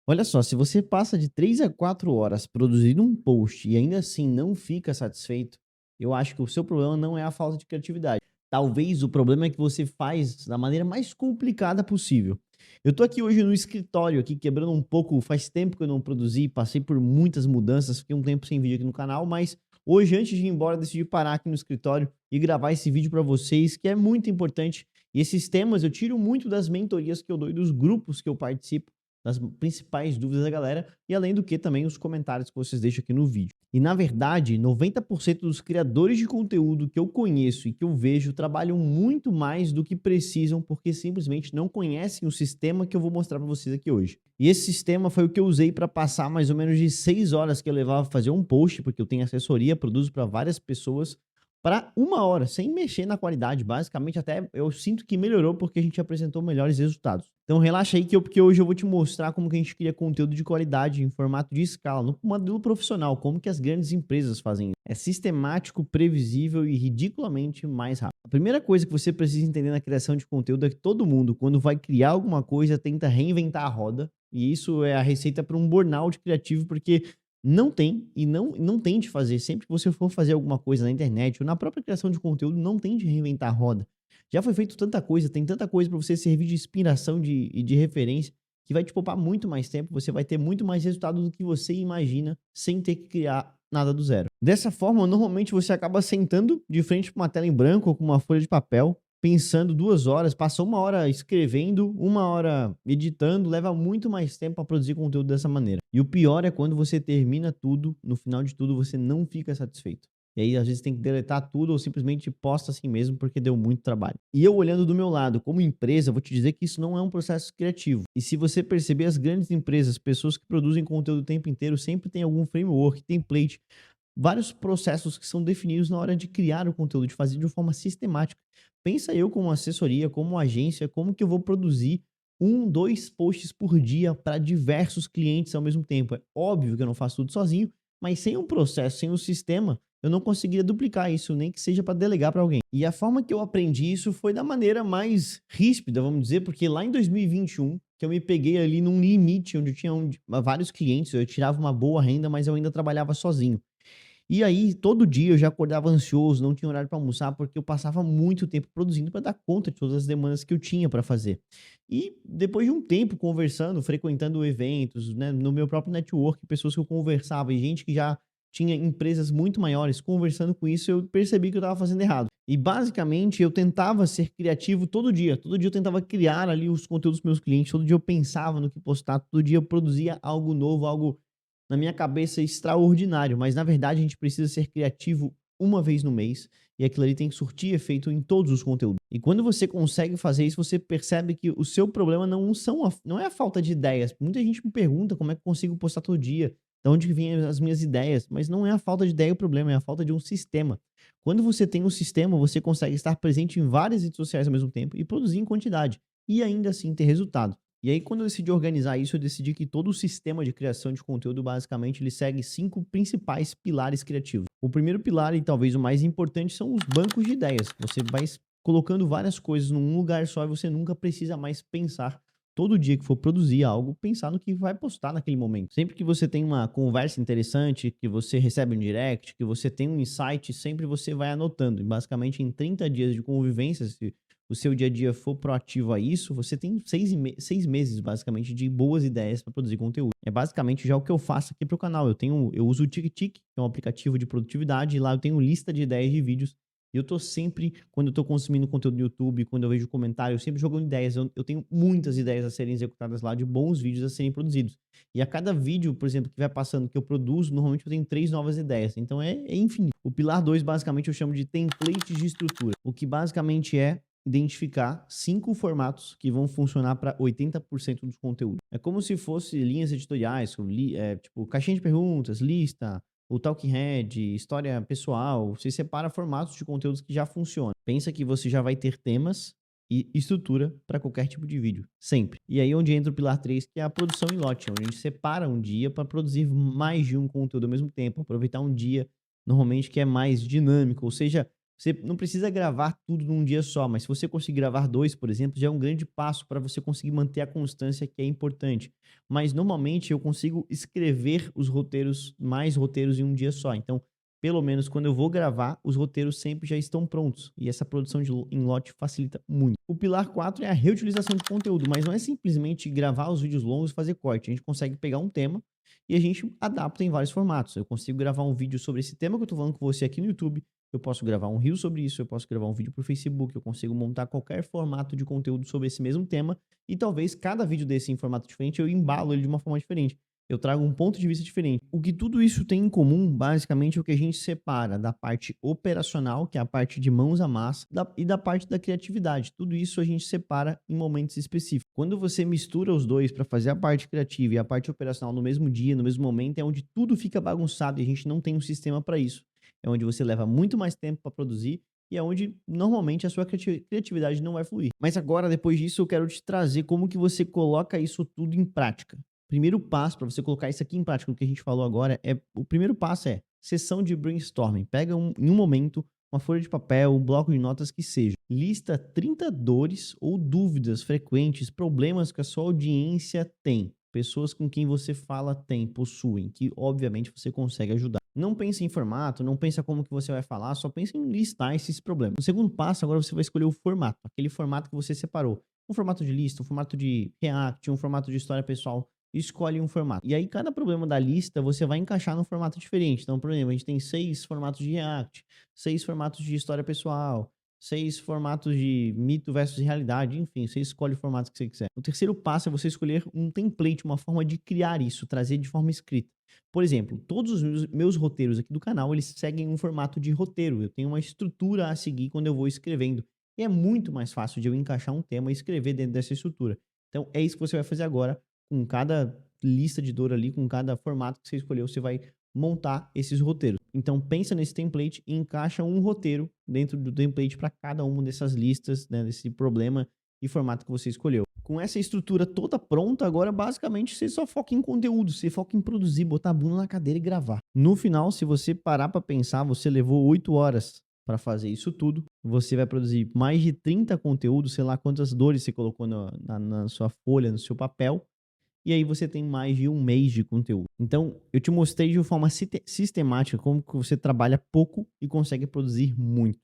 Olha só, se você passa de 3 a 4 horas produzindo um post e ainda assim não fica satisfeito, eu acho que o seu problema não é a falta de criatividade. Talvez o problema é que você faz da maneira mais complicada possível. Eu tô aqui hoje no escritório, aqui quebrando um pouco, faz tempo que eu não produzi, passei por muitas mudanças, fiquei um tempo sem vídeo aqui no canal, mas hoje, antes de ir embora, decidi parar aqui no escritório e gravar esse vídeo para vocês, que é muito importante. E esses temas eu tiro muito das mentorias que eu dou e dos grupos que eu participo, das principais dúvidas da galera, e além do que também os comentários que vocês deixam aqui no vídeo. E na verdade, 90% dos criadores de conteúdo que eu conheço e que eu vejo trabalham muito mais do que precisam porque simplesmente não conhecem o sistema que eu vou mostrar para vocês aqui hoje. E esse sistema foi o que eu usei para passar mais ou menos de 6 horas que eu levava a fazer um post, porque eu tenho assessoria, produzo para várias pessoas, para 1 hora, sem mexer na qualidade. Basicamente, até eu sinto que melhorou porque a gente apresentou melhores resultados. Então relaxa aí porque hoje eu vou te mostrar como que a gente cria conteúdo de qualidade em formato de escala, no modelo profissional, como que as grandes empresas fazem isso. É sistemático, previsível e ridiculamente mais rápido. A primeira coisa que você precisa entender na criação de conteúdo é que todo mundo, quando vai criar alguma coisa, tenta reinventar a roda. E isso é a receita para um burnout criativo, porque não tem e não tente fazer. Sempre que você for fazer alguma coisa na internet ou na própria criação de conteúdo, não tente reinventar a roda. Já foi feito tanta coisa, tem tanta coisa para você servir de inspiração e de referência, que vai te poupar muito mais tempo, você vai ter muito mais resultado do que você imagina, sem ter que criar nada do zero. Dessa forma, normalmente você acaba sentando de frente para uma tela em branco ou com uma folha de papel, pensando 2 horas, passou 1 hora escrevendo, 1 hora editando, leva muito mais tempo para produzir conteúdo dessa maneira. E o pior é quando você termina tudo, no final de tudo você não fica satisfeito. E aí, às vezes, tem que deletar tudo ou simplesmente posta assim mesmo, porque deu muito trabalho. E eu olhando do meu lado, como empresa, vou te dizer que isso não é um processo criativo. E se você perceber, as grandes empresas, pessoas que produzem conteúdo o tempo inteiro, sempre tem algum framework, template, vários processos que são definidos na hora de criar o conteúdo, de fazer de uma forma sistemática. Pensa eu como assessoria, como agência, como que eu vou produzir 2 posts por dia para diversos clientes ao mesmo tempo. É óbvio que eu não faço tudo sozinho, mas sem um processo, sem um sistema, eu não conseguiria duplicar isso, nem que seja para delegar para alguém. E a forma que eu aprendi isso foi da maneira mais ríspida, vamos dizer, porque lá em 2021, que eu me peguei ali num limite onde eu tinha vários clientes, eu tirava uma boa renda, mas eu ainda trabalhava sozinho. E aí, todo dia eu já acordava ansioso, não tinha horário para almoçar, porque eu passava muito tempo produzindo para dar conta de todas as demandas que eu tinha para fazer. E depois de um tempo conversando, frequentando eventos, né, no meu próprio network, pessoas que eu conversava e gente que já tinha empresas muito maiores, conversando com isso, eu percebi que eu estava fazendo errado. E basicamente eu tentava ser criativo todo dia eu tentava criar ali os conteúdos dos meus clientes, todo dia eu pensava no que postar, todo dia eu produzia algo novo, algo na minha cabeça extraordinário, mas na verdade a gente precisa ser criativo uma vez no mês e aquilo ali tem que surtir efeito em todos os conteúdos. E quando você consegue fazer isso, você percebe que o seu problema não é a falta de ideias. Muita gente me pergunta como é que eu consigo postar todo dia, de onde que vêm as minhas ideias, mas não é a falta de ideia o problema, é a falta de um sistema. Quando você tem um sistema, você consegue estar presente em várias redes sociais ao mesmo tempo e produzir em quantidade e ainda assim ter resultado. E aí, quando eu decidi organizar isso, eu decidi que todo o sistema de criação de conteúdo, basicamente, ele segue 5 principais pilares criativos. O primeiro pilar, e talvez o mais importante, são os bancos de ideias. Você vai colocando várias coisas num lugar só e você nunca precisa mais pensar. Todo dia que for produzir algo, pensar no que vai postar naquele momento. Sempre que você tem uma conversa interessante, que você recebe um direct, que você tem um insight, sempre você vai anotando. E basicamente, em 30 dias de convivência, se o seu dia a dia for proativo a isso, você tem 6 meses, basicamente, de boas ideias para produzir conteúdo. É basicamente já o que eu faço aqui para o canal. Eu uso o TickTick, que é um aplicativo de produtividade, e lá eu tenho lista de ideias de vídeos. E eu tô sempre, quando eu tô consumindo conteúdo no YouTube, quando eu vejo comentário, eu sempre jogo ideias. Eu tenho muitas ideias a serem executadas lá, de bons vídeos a serem produzidos. E a cada vídeo, por exemplo, que vai passando, que eu produzo, normalmente eu tenho 3 novas ideias. Então é infinito. O pilar 2 basicamente, eu chamo de templates de estrutura. O que basicamente é identificar 5 formatos que vão funcionar para 80% dos conteúdos. É como se fosse linhas editoriais, tipo caixinha de perguntas, lista, o talking head, história pessoal. Você separa formatos de conteúdos que já funcionam. Pensa que você já vai ter temas e estrutura para qualquer tipo de vídeo, sempre. E aí onde entra o pilar 3, que é a produção em lote, onde a gente separa um dia para produzir mais de um conteúdo ao mesmo tempo, aproveitar um dia normalmente que é mais dinâmico, ou seja, Você não precisa gravar tudo num dia só, mas se você conseguir gravar 2, por exemplo, já é um grande passo para você conseguir manter a constância que é importante. Mas normalmente eu consigo escrever os roteiros, mais roteiros em um dia só. Então, pelo menos quando eu vou gravar, os roteiros sempre já estão prontos. E essa produção em lote facilita muito. O pilar 4 é a reutilização de conteúdo, mas não é simplesmente gravar os vídeos longos e fazer corte. A gente consegue pegar um tema e a gente adapta em vários formatos. Eu consigo gravar um vídeo sobre esse tema que eu estou falando com você aqui no YouTube. Eu posso gravar um reel sobre isso, eu posso gravar um vídeo para o Facebook, eu consigo montar qualquer formato de conteúdo sobre esse mesmo tema e talvez cada vídeo desse em formato diferente eu embalo ele de uma forma diferente. Eu trago um ponto de vista diferente. O que tudo isso tem em comum, basicamente, é o que a gente separa da parte operacional, que é a parte de mãos à massa, e da parte da criatividade. Tudo isso a gente separa em momentos específicos. Quando você mistura os dois para fazer a parte criativa e a parte operacional no mesmo dia, no mesmo momento, é onde tudo fica bagunçado e a gente não tem um sistema para isso. É onde você leva muito mais tempo para produzir e é onde normalmente a sua criatividade não vai fluir. Mas agora, depois disso, eu quero te trazer como que você coloca isso tudo em prática. Primeiro passo para você colocar isso aqui em prática, o que a gente falou agora, o primeiro passo é sessão de brainstorming. Pega em um momento uma folha de papel, um bloco de notas que seja. Lista 30 dores ou dúvidas frequentes, problemas que a sua audiência tem. Pessoas com quem você fala possuem, que obviamente você consegue ajudar. Não pense em formato, não pense como que você vai falar, só pense em listar esses problemas. No segundo passo, agora você vai escolher o formato, aquele formato que você separou. Um formato de lista, um formato de React, um formato de história pessoal. Escolhe um formato. E aí, cada problema da lista você vai encaixar num formato diferente. Então, por exemplo, a gente tem 6 formatos de React, 6 formatos de história pessoal, 6 formatos de mito versus realidade, enfim, você escolhe o formato que você quiser. O terceiro passo é você escolher um template, uma forma de criar isso, trazer de forma escrita. Por exemplo, todos os meus roteiros aqui do canal, eles seguem um formato de roteiro. Eu tenho uma estrutura a seguir quando eu vou escrevendo. E é muito mais fácil de eu encaixar um tema e escrever dentro dessa estrutura. Então, é isso que você vai fazer agora com cada lista de dor ali, com cada formato que você escolheu, você vai montar esses roteiros. Então, pensa nesse template e encaixa um roteiro dentro do template para cada uma dessas listas, né, desse problema e formato que você escolheu. Com essa estrutura toda pronta, agora basicamente você só foca em conteúdo, você foca em produzir, botar a bunda na cadeira e gravar. No final, se você parar para pensar, você levou 8 horas para fazer isso tudo, você vai produzir mais de 30 conteúdos, sei lá quantas dores você colocou na sua folha, no seu papel, e aí você tem mais de um mês de conteúdo. Então, eu te mostrei de uma forma sistemática como que você trabalha pouco e consegue produzir muito.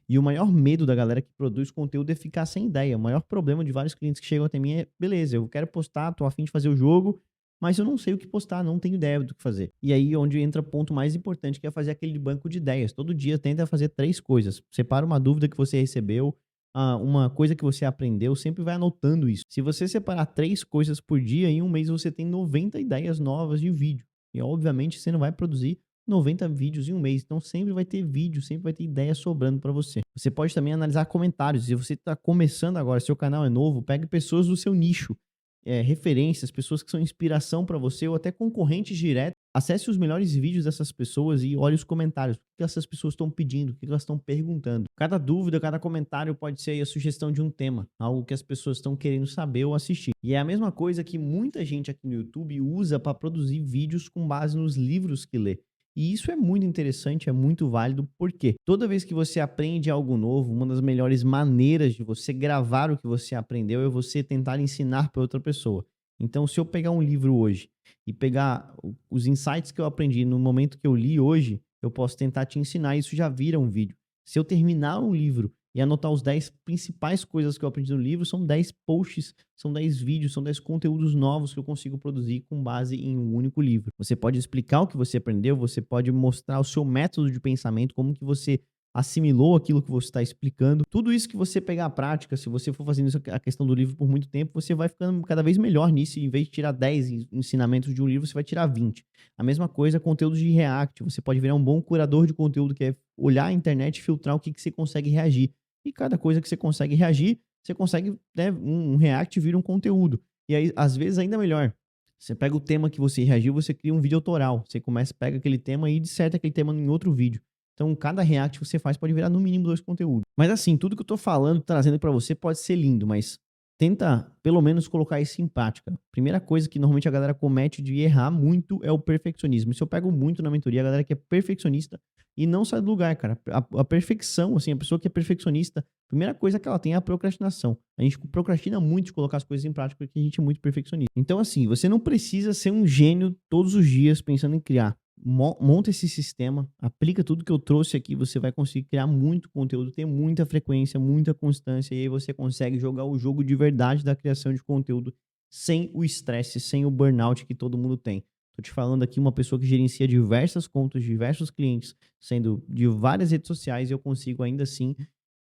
E o maior medo da galera que produz conteúdo é ficar sem ideia. O maior problema de vários clientes que chegam até mim é, beleza, eu quero postar, tô a fim de fazer o jogo, mas eu não sei o que postar, não tenho ideia do que fazer. E aí onde entra o ponto mais importante, que é fazer aquele banco de ideias. Todo dia tenta fazer 3 coisas. Separa uma dúvida que você recebeu, uma coisa que você aprendeu, sempre vai anotando isso. Se você separar 3 coisas por dia, em um mês você tem 90 ideias novas de vídeo. E obviamente você não vai produzir 90 vídeos em um mês. Então sempre vai ter vídeo, sempre vai ter ideia sobrando para você. Você pode também analisar comentários. Se você está começando agora, seu canal é novo, pegue pessoas do seu nicho, referências, pessoas que são inspiração para você ou até concorrentes diretos. Acesse os melhores vídeos dessas pessoas e olhe os comentários. O que essas pessoas estão pedindo, o que elas estão perguntando. Cada dúvida, cada comentário pode ser a sugestão de um tema, algo que as pessoas estão querendo saber ou assistir. E é a mesma coisa que muita gente aqui no YouTube usa para produzir vídeos com base nos livros que lê. E isso é muito interessante, é muito válido, porque toda vez que você aprende algo novo, uma das melhores maneiras de você gravar o que você aprendeu é você tentar ensinar para outra pessoa. Então, se eu pegar um livro hoje e pegar os insights que eu aprendi no momento que eu li hoje, eu posso tentar te ensinar, isso já vira um vídeo. Se eu terminar um livro e anotar os 10 principais coisas que eu aprendi no livro, são 10 posts, são 10 vídeos, são 10 conteúdos novos que eu consigo produzir com base em um único livro. Você pode explicar o que você aprendeu, você pode mostrar o seu método de pensamento, como que você assimilou aquilo que você está explicando. Tudo isso que você pegar a prática, se você for fazendo isso, a questão do livro por muito tempo, você vai ficando cada vez melhor nisso. E em vez de tirar 10 ensinamentos de um livro, você vai tirar 20. A mesma coisa, conteúdos de React. Você pode virar um bom curador de conteúdo, que é olhar a internet e filtrar o que você consegue reagir. E cada coisa que você consegue reagir, você consegue, né, um React vira um conteúdo. E aí, às vezes, ainda melhor. Você pega o tema que você reagiu, você cria um vídeo autoral. Você pega aquele tema e disserta aquele tema em outro vídeo. Então, cada react que você faz pode virar no mínimo 2 conteúdos. Mas assim, tudo que eu tô falando, trazendo para você pode ser lindo, mas tenta pelo menos colocar isso em prática. Primeira coisa que normalmente a galera comete de errar muito é o perfeccionismo. Isso eu pego muito na mentoria, a galera que é perfeccionista e não sai do lugar, cara. A perfeição, assim, a pessoa que é perfeccionista, a primeira coisa que ela tem é a procrastinação. A gente procrastina muito de colocar as coisas em prática porque a gente é muito perfeccionista. Então, assim, você não precisa ser um gênio todos os dias pensando em criar. Monta esse sistema, aplica tudo que eu trouxe aqui, você vai conseguir criar muito conteúdo, ter muita frequência, muita constância, e aí você consegue jogar o jogo de verdade da criação de conteúdo sem o estresse, sem o burnout que todo mundo tem. Tô te falando aqui uma pessoa que gerencia diversas contas, diversos clientes, sendo de várias redes sociais, e eu consigo ainda assim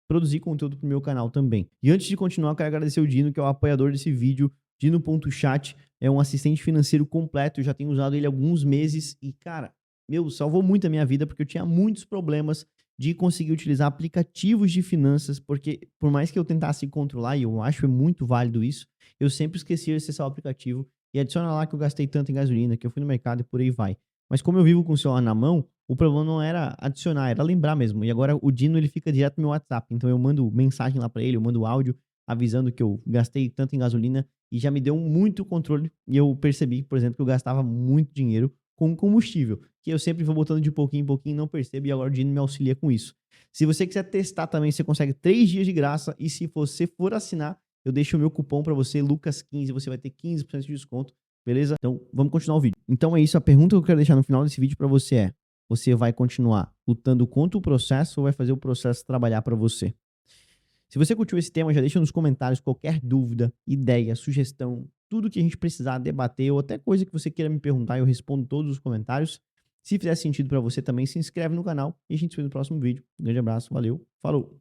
produzir conteúdo pro meu canal também. E antes de continuar, eu quero agradecer o Dino, que é o apoiador desse vídeo. Dino.chat é um assistente financeiro completo, eu já tenho usado ele há alguns meses e, cara, meu, salvou muito a minha vida, porque eu tinha muitos problemas de conseguir utilizar aplicativos de finanças, porque por mais que eu tentasse controlar, e eu acho muito válido isso, eu sempre esquecia de acessar o aplicativo e adiciona lá que eu gastei tanto em gasolina, que eu fui no mercado e por aí vai. Mas como eu vivo com o celular na mão, o problema não era adicionar, era lembrar mesmo. E agora o Dino, ele fica direto no meu WhatsApp. Então eu mando mensagem lá para ele, eu mando áudio avisando que eu gastei tanto em gasolina e já me deu muito controle. E eu percebi, por exemplo, que eu gastava muito dinheiro com combustível, que eu sempre vou botando de pouquinho em pouquinho, não percebo, e agora o Dino me auxilia com isso. Se você quiser testar também, você consegue 3 dias de graça, e se você for assinar, eu deixo o meu cupom para você, Lucas15, você vai ter 15% de desconto, beleza? Então, vamos continuar o vídeo. Então é isso, a pergunta que eu quero deixar no final desse vídeo para você é: você vai continuar lutando contra o processo ou vai fazer o processo trabalhar para você? Se você curtiu esse tema, já deixa nos comentários qualquer dúvida, ideia, sugestão, tudo que a gente precisar debater ou até coisa que você queira me perguntar, eu respondo todos os comentários. Se fizer sentido para você também, se inscreve no canal e a gente se vê no próximo vídeo. Um grande abraço, valeu, falou!